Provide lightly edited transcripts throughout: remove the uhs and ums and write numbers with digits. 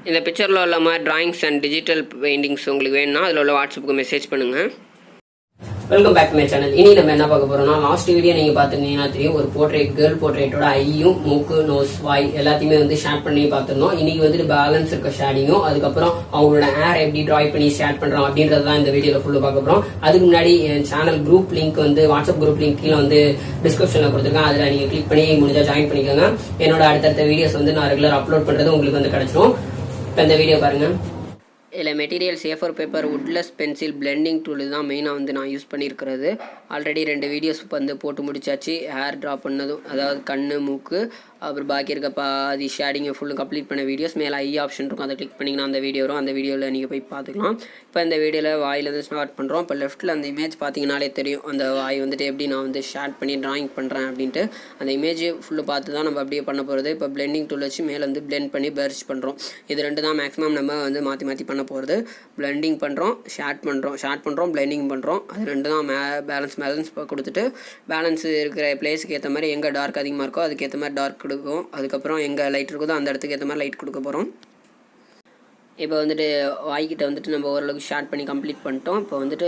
இந்த பிக்சரில் உள்ள மாதிரி டிராயிங்ஸ் அண்ட் டிஜிட்டல் பெயிண்டிங்ஸ் உங்களுக்கு வேணும்னா அதில் உள்ள வாட்ஸ்அப்புக்கு மெசேஜ் பண்ணுங்கள். Welcome back to my channel. இனி நம்ம என்ன பார்க்க போறோம்னா, லாஸ்ட் வீடியோ நீங்க பாத்துருந்தீங்கன்னா தெரியும், ஒரு போர்ட்ரேட் கேர்ள் போர்ட்ரேட்டோட ஐயும் மூக்கு நோஸ் வாய் எல்லாத்தையுமே வந்து ஷேட் பண்ணி பார்த்துருந்தோம். இன்னைக்கு வந்துட்டு பேலன்ஸ் இருக்க ஷேடிங்கும் அதுக்கப்புறம் அவங்களோட ஹேர் எப்படி டிராய் பண்ணி ஷேட் பண்றோம் அப்படின்றதான் இந்த வீடியோல ஃபுல்லா பார்க்க போறோம். அதுக்கு முன்னாடி என் சேனல் குரூப் லிங்க் வந்து வாட்ஸ்அப் குரூப் லிங்க் கீழே வந்து டிஸ்கிரிப்ஷன்ல கொடுத்துருக்கேன். அதுல நீங்க கிளிக் பண்ணி முடிஞ்சா ஜாயின் பண்ணிக்கோங்க. என்னோட அடுத்தடுத்த வீடியோஸ் வந்து நான் ரெகுலர் அப்லோட் பண்றது உங்களுக்கு வந்து கிடைச்சிடும். இப்போ இந்த வீடியோ பாருங்க. இதில் material A4 paper woodless pencil blending tool தான் மெயினாக வந்து நான் யூஸ் பண்ணியிருக்கிறது. ஆல்ரெடி 2 வீடியோஸ் வந்து போட்டு முடிச்சாச்சு. ஹேர் ட்ரா பண்ணதும், அதாவது கண் மூக்கு அப்புறம் பாக்கி இருக்க பாதி ஷேடிங்கை ஃபுல்லும் கம்ப்ளீட் பண்ண வீடியோஸ். மேலே ஐ ஆப்ஷன் இருக்கும், அதை கிளிக் பண்ணிங்கன்னா அந்த வீடியோ வரும். அந்த வீடியோவில் நீங்கள் போய் பார்த்துக்கலாம். இப்போ இந்த வீடியோவில் வாயிலேருந்து ஸ்டார்ட் பண்ணுறோம். இப்போ லெஃப்ட்டில் அந்த இமேஜ் பார்த்தீங்கனாலே தெரியும், அந்த வாய் வந்துட்டு எப்படி நான் வந்து ஷேட் பண்ணி ட்ராயிங் பண்ணுறேன் அப்படின்ட்டு. அந்த இமேஜ் ஃபுல்லு பார்த்து தான் நம்ம அப்படியே பண்ண போகிறது. இப்போ பிளெண்டிங் டூல் வச்சு மேலே வந்து பிளெண்ட் பண்ணி பர்ச் பண்ணுறோம். இது ரெண்டு தான் மேக்ஸிமம் நம்ம வந்து மாற்றி மாற்றி பண்ண போகிறது. பிளெண்டிங் பண்ணுறோம், ஷேட் பண்ணுறோம், பிளெண்டிங் பண்ணுறோம். அது ரெண்டு தான் பேலன்ஸ் கொடுத்துட்டு பேலன்ஸ் இருக்கிற பிளேஸுக்கு ஏற்ற மாதிரி எங்கே டார்க் அதிகமாக இருக்கோ அதுக்கேற்ற மாதிரி டார்க் கொடுக்கும். அதுக்கப்புறம் எங்கே லைட் இருக்குதோ அந்த இடத்துக்கு ஏற்ற மாதிரி லைட் கொடுக்க போகிறோம். இப்போ வந்துட்டு வாய்க்கிட்ட வந்துட்டு நம்ம ஓரளவுக்கு ஷேட் பண்ணி கம்ப்ளீட் பண்ணிட்டோம். இப்போ வந்துட்டு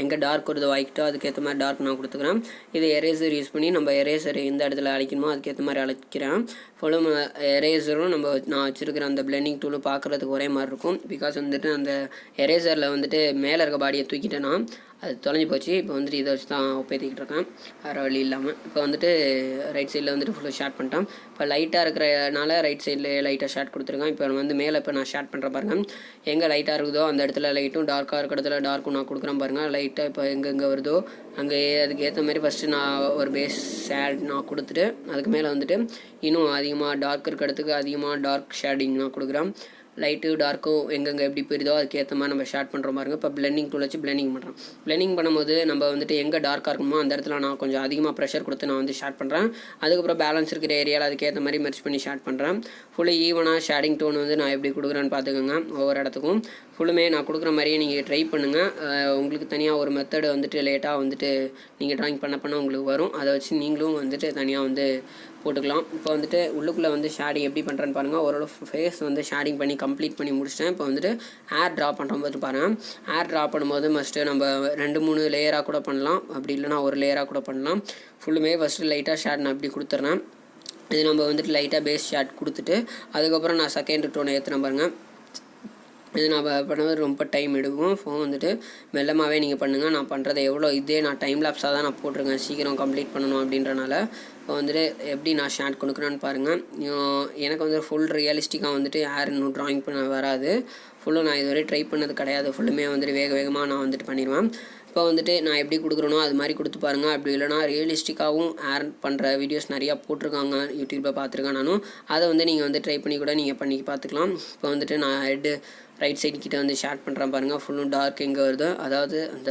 எங்கே டார்க் வருதோ வாய்க்கிட்டோ அதுக்கேற்ற மாதிரி டார்க் நான் கொடுத்துக்கிறேன். இது எரேசர் யூஸ் பண்ணி நம்ம எரேசர் எந்த இடத்துல அழைக்கணுமோ அதுக்கேற்ற மாதிரி அழைக்கிறேன். ஃபுல்லும் எரேசரும் நான் வச்சுருக்கிற அந்த பிளெண்டிங் டூலும் பார்க்குறதுக்கு ஒரே மாதிரி இருக்கும். பிகாஸ் வந்துட்டு அந்த எரேசரில் வந்துட்டு மேலே இருக்க பாடியை தூக்கிட்டேன்னா அது தொலைஞ்சி போச்சு. இப்போ வந்துட்டு இதை வச்சு தான் ஒப்பேற்றிக்கிட்டு இருக்கேன், வேறு வழி இல்லாமல். இப்போ வந்துட்டு ரைட் சைடில் வந்துட்டு ஃபுல்லாக ஷேட் பண்ணிட்டேன். இப்போ லைட்டாக இருக்கிறனால ரைட் சைடில் லைட்டாக ஷேட் கொடுத்துருக்கேன். இப்போ வந்து மேலே இப்போ நான் ஷேட் பண்ணுற பாருங்கள், எங்கே லைட்டாக இருக்குதோ அந்த இடத்துல லைட்டும், டார்க்காக இருக்கிற இடத்துல டார்க்கும் நான் கொடுக்குறேன் பாருங்கள். லைட்டாக இப்போ எங்கெங்கே வருதோ அங்கே அதுக்கு ஏற்ற மாதிரி ஃபஸ்ட்டு நான் ஒரு பேஸ் ஷேட் நான் கொடுத்துட்டு அதுக்கு மேலே வந்துட்டு இன்னும் அதிகமாக டார்க் இருக்கிற இடத்துக்கு அதிகமாக டார்க் ஷேடிங் நான் கொடுக்குறேன். லைட்டு டார்க்கும் எங்கெங்கே எப்படி போயிருதோ அதுக்கேற்ற மாதிரி நம்ம ஷேட் பண்ணுற பாருங்க. இப்போ பிளெண்டிங் டூல் வச்சு பிளெண்டிங் பண்ணுறேன். பிளெண்டிங் பண்ணும்போது நம்ம வந்துட்டு எங்கே டார்க்காக இருக்குமோ அந்த இடத்துல நான் கொஞ்சம் அதிகமாக ப்ரெஷர் கொடுத்து நான் வந்து ஷேட் பண்ணுறேன். அதுக்கப்புறம் பேலன்ஸ் இருக்கிற ஏரியாவில் அதுக்கேற்ற மாதிரி மெர்ச் பண்ணி ஷேட் பண்ணுறேன். ஃபுல்லு ஈவனாக ஷேடிங் டோன் வந்து நான் எப்படி கொடுக்குறேன்னு பார்த்துக்கோங்க. ஒவ்வொரு இடத்துக்கும் ஃபுல்லுமே நான் கொடுக்குற மாதிரியே நீங்கள் ட்ரை பண்ணுங்கள். உங்களுக்கு தனியாக ஒரு மெத்தடு வந்துட்டு லேட்டாக வந்துட்டு நீங்கள் ட்ராயிங் பண்ண உங்களுக்கு வரும். அதை வச்சு நீங்களும் வந்துட்டு தனியாக வந்து போட்டுக்கலாம். இப்போ வந்துட்டு உள்ளுக்குள்ளே வந்து ஷேடிங் எப்படி பண்ணுறேன்னு பாருங்கள். ஓரளவு ஃபேஸ் வந்து ஷேடிங் பண்ணி கம்ப்ளீட் பண்ணி முடிச்சிட்டேன். இப்போ வந்துட்டு ஹேர் ட்ரா பண்ணும்போது பாருங்கள், ஹேர் ட்ரா பண்ணும்போது ஃபஸ்ட்டு நம்ம 2-3 லேயராக கூட பண்ணலாம், அப்படி இல்லைனா ஒரு லேயராக கூட பண்ணலாம். ஃபுல்லுமே ஃபஸ்ட்டு லைட்டாக ஷேட் நான் இப்படி கொடுத்துட்றேன். இது நம்ம வந்துட்டு லைட்டாக பேஸ் ஷேட் கொடுத்துட்டு அதுக்கப்புறம் நான் செகண்ட் டோனை ஏற்றுன பாருங்கள். இது நான் பண்ணுறது ரொம்ப டைம் எடுக்கும். ஃபோன் வந்துட்டு மெல்லமாகவே நீங்கள் பண்ணுங்கள். நான் பண்ணுறது எவ்வளோ இதே நான் டைம் லேப்ஸாக தான் நான் போட்டிருக்கேன், சீக்கிரம் கம்ப்ளீட் பண்ணணும் அப்படின்றனால. இப்போ வந்துட்டு எப்படி நான் ஷேட் கொடுக்குறேன்னு பாருங்கள். எனக்கு வந்து ஃபுல் ரியலிஸ்டிக்காக வந்துட்டு ஹேர் இன்னும் ட்ராயிங் பண்ண வராது. ஃபுல்லும் நான் இதுவரை ட்ரை பண்ணது கிடையாது. ஃபுல்லுமே வந்துட்டு வேகமாக நான் வந்துட்டு பண்ணிடுவேன். இப்போ வந்துட்டு நான் எப்படி கொடுக்குறேனோ அது மாதிரி கொடுத்து பாருங்கள். அப்படி இல்லைனா ரியலிஸ்டிக்காகவும் ஹேர் பண்ணுற வீடியோஸ் நிறையா போட்டிருக்காங்க, யூடியூப்பில் பார்த்துருக்கேன் நானும். அதை வந்து நீங்கள் வந்து ட்ரை பண்ணி கூட நீங்கள் பண்ணி பார்த்துக்கலாம். இப்போ வந்துட்டு நான் ஹெட்டு ரைட் சைடு கிட்டே வந்து ஷேட் பண்ணுறேன் பாருங்கள். ஃபுல்லும் டார்க் எங்கே வருது, அதாவது அந்த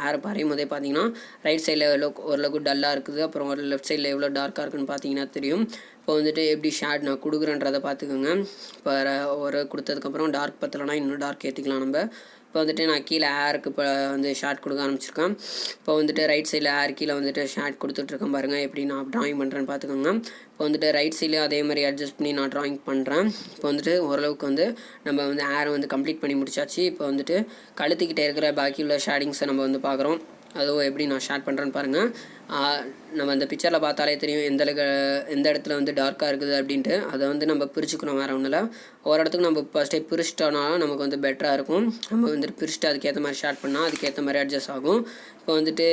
ஹேர் பறையும் போதே பார்த்தீங்கன்னா ரைட் சைடில் ஓரளவுக்கு டல்லாக இருக்குது, அப்புறம் ஒரு லெஃப்ட் சைடில் எவ்வளோ டார்க்காக இருக்குன்னு பார்த்தீங்கன்னா தெரியும். இப்போ வந்துட்டு எப்படி ஷேட் நான் கொடுக்குறேன்றதை பார்த்துக்கோங்க. இப்போ ஒரு கொடுத்ததுக்கப்புறம் டார்க் பத்தலைனா இன்னும் டார்க் ஏற்றிக்கலாம் நம்ம. இப்போ வந்துட்டு நான் கீழே ஹேருக்கு இப்போ வந்து ஷேட் கொடுக்க ஆரம்பிச்சிருக்கேன். இப்போ வந்துட்டு ரைட் சைடில் ஹேர் கீழே வந்துட்டு ஷேட் கொடுத்துட்ருக்கேன் பாருங்கள். எப்படி நான் ட்ராயிங் பண்ணுறேன்னு பார்த்துக்கோங்க. இப்போ வந்துட்டு ரைட் சைட்லேயும் அதே மாதிரி அட்ஜஸ்ட் பண்ணி நான் ட்ராயிங் பண்ணுறேன். இப்போ வந்துட்டு ஓரளவுக்கு வந்து நம்ம வந்து ஹேரை வந்து கம்ப்ளீட் பண்ணி முடிச்சாச்சு. இப்போ வந்துட்டு கழுத்துக்கிட்டே இருக்கிற பாக்கி உள்ள ஷேடிங்ஸை நம்ம வந்து பார்க்குறோம். அதுவும் எப்படி நான் ஷேட் பண்ணுறேன்னு பாருங்கள். நம்ம அந்த பிக்சரில் பார்த்தாலே தெரியும் எந்த இடத்துல வந்து டார்க்காக இருக்குது அப்படின்ட்டு. அதை வந்து நம்ம பிரிச்சுக்கணும், வேறு ஒன்றும் இல்லை. ஒரு இடத்துக்கு நம்ம ஃபஸ்ட்டே பிரிச்சிட்டோம்னாலும் நமக்கு வந்து பெட்டராக இருக்கும். நம்ம வந்துட்டு பிரிச்சுட்டு அதுக்கேற்ற மாதிரி ஷேட் பண்ணால் அதுக்கேற்ற மாதிரி அட்ஜஸ்ட் ஆகும். இப்போ வந்துட்டு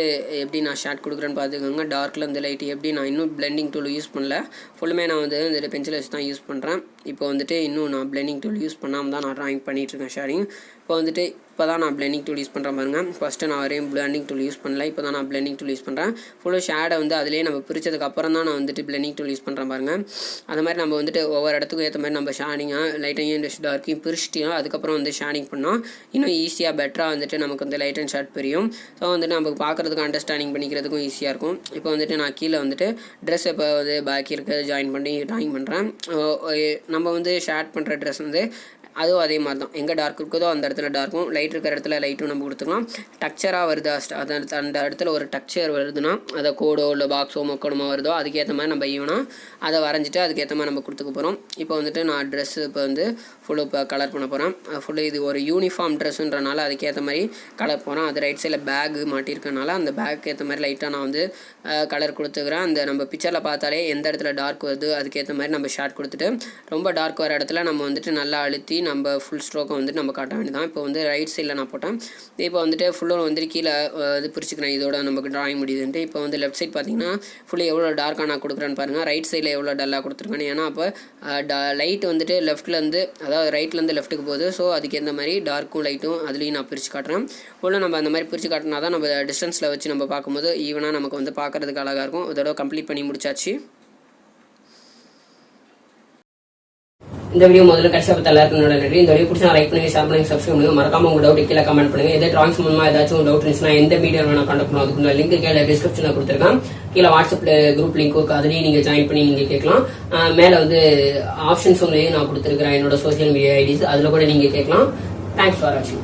எப்படி நான் ஷேட் கொடுக்குறேன்னு பார்த்துக்கோங்க. டார்க்கில் இந்த லைட்டு எப்படி நான் இன்னும் பிளெண்டிங் டூல் யூஸ் பண்ணல, ஃபுல்லுமே நான் வந்து இந்த பென்சில் வச்சு தான் யூஸ் பண்ணுறேன். இப்போ வந்துட்டு இன்னும் நான் பிளெண்டிங் டூல் யூஸ் பண்ணாமல் தான் நான் ட்ராயிங் பண்ணிகிட்ருக்கேன் ஷேடிங். இப்போ வந்துட்டு இப்போ தான் நான் பிளெண்டிங் டூல் யூஸ் பண்ணுறேன் பாருங்கள். ஃபஸ்ட்டு நான் வரையும் பிளெண்டிங் டூல் யூஸ் பண்ணல, இப்போ தான் நான் பிளெண்டிங் டூல் யூஸ் பண்ணுறேன். ஃபுல்லாக ஷேடை வந்து அதிலே நம்ம பிரித்ததுக்கப்புறம் தான் நான் வந்துட்டு பிளெண்டிங் டூல் யூஸ் பண்ணுறேன் பாருங்கள். அது மாதிரி நம்ம வந்துட்டு ஒவ்வொரு இடத்துக்கும் ஏற்ற மாதிரி நம்ம ஷேடிங்காக லைட்டையும் டார்க்கையும் பிரிச்சிட்டோம் அதுக்கப்புறம் வந்து ஷேடிங் பண்ணோம் இன்னும் ஈஸியாக பெட்டராக வந்துட்டு நமக்கு வந்து லைட் அண்ட் ஷேட் புரியும். ஸோ வந்துட்டு நமக்கு பார்க்குறதுக்கு அண்டர்ஸ்டாண்டிங் பண்ணிக்கிறதுக்கும் ஈஸியாக இருக்கும். இப்போ வந்துட்டு நான் கீழே வந்துட்டு ட்ரெஸ் இப்போ வந்து பாக்கி இருக்கிறது ஜாயின் பண்ணி ட்ராயிங் பண்ணுறேன். நம்ம வந்து ஷேட் பண்ணுற ட்ரெஸ் வந்து அதுவும் அதே மாதிரி தான், எங்கே டார்க் இருக்குதோ அந்த இடத்துல டார்க்கும், லைட் இருக்கிற இடத்துல லைட்டும் நம்ம கொடுத்துக்கலாம். டக்சராக வருது அந்த இடத்துல ஒரு டக்சர் வருதுன்னா அதை கோடோ இல்லை பாக்ஸோ மொக்கடமோ வருதோ அதுக்கேற்ற மாதிரி நம்ம ஈவனாக அதை வரைஞ்சிட்டு அதுக்கேற்ற மாதிரி நம்ம கொடுத்துக்க போகிறோம். இப்போ வந்துட்டு நான் ட்ரெஸ்ஸு இப்போ வந்து ஃபுல்லு இப்போ கலர் பண்ண போகிறேன். ஃபுல்லு இது ஒரு யூனிஃபார்ம் ட்ரெஸ்ஸுன்றனால அதுக்கேற்ற மாதிரி கலர் போகிறேன். அது ரைட் சைடில் பேகு மாட்டியிருக்கனால அந்த பேக்கு ஏற்ற மாதிரி லைட்டாக நான் வந்து கலர் கொடுத்துக்கிறேன். அந்த நம்ம பிக்சரில் பார்த்தாலே எந்த இடத்துல டார்க் வருது அதுக்கேற்ற மாதிரி நம்ம ஷார்ட் கொடுத்துட்டு ரொம்ப டார்க் வர இடத்துல நம்ம வந்துட்டு நல்லா அழுத்தி நம்ம ஃபுல் ஸ்ட்ரோக்கை வந்துட்டு நம்ம காட்ட வேண்டியதான். இப்போ வந்து ரைட் சைடில் நான் போட்டேன். இப்போ வந்துட்டு ஃபுல்லும் வந்துட்டு கீழே இது பிரிச்சுக்கிறேன். இதோட நமக்கு ட்ராயிங் முடியுதுன்ட்டு இப்போ வந்து லெஃப்ட் சைட் பார்த்தீங்கன்னா ஃபுல்லு எவ்வளோ டார்க்காக நான் கொடுக்குறேன்னு பாருங்கள். ரைட் சைடில் எவ்வளோ டல்லாக கொடுத்துருக்கேன். ஏன்னா அப்போ லைட் வந்துட்டு லெஃப்ட்லேருந்து அதாவது ரைட்லேருந்து லெஃப்ட்டுக்கு போகுது. ஸோ அதுக்கேற்ற மாதிரி டார்க்கும் லைட்டும் அதுலேயும் நான் பிரித்து காட்டுறேன். ஃபுல்லாக நம்ம அந்த மாதிரி பிரித்து காட்டினா தான் நம்ம டிஸ்டன்ஸில் வச்சு நம்ம பார்க்கும்போது ஈவனாக நமக்கு வந்து பார்க்குறதுக்கு அழகாக இருக்கும். இதோட கம்ப்ளீட் பண்ணி முடிச்சாச்சு. இந்த வீடியோ முதல்ல கடைசியாக பார்த்து எல்லாருக்கும் நன்றி. இந்த வீடியோ பிடிச்சா லைக் பண்ணுங்க, ஷேர் பண்ணுங்க, சப்ஸ்கிரைப் பண்ணுங்க. மறக்காம உங்க டவுட் கீழே கமெண்ட் பண்ணுங்க. எதாவது டிராயிங்ஸ் மூலமா ஏதாச்சும் டவுட் இருந்துச்சுன்னா எந்த வீடியோ வேணா கான்டாக்ட் பண்ணுவோம். அதுக்கு லிங்க் கீழே டிஸ்கிரிப்ஷனில் கொடுத்துருக்கேன். கீழே வாட்ஸ்அப்ல குரூப் லிங்க் இருக்கு, அதுலேயும் நீங்க ஜாயின் பண்ணி நீங்க கேட்கலாம். மேல வந்து ஆப்ஷன்ஸ் உங்களையும் நான் கொடுத்துருக்கிறேன், என்னோட சோசியல் மீடியா ஐடிஸ், அதுல கூட நீங்க கேட்கலாம். தேங்க்ஸ் ஃபார் வாட்சிங்.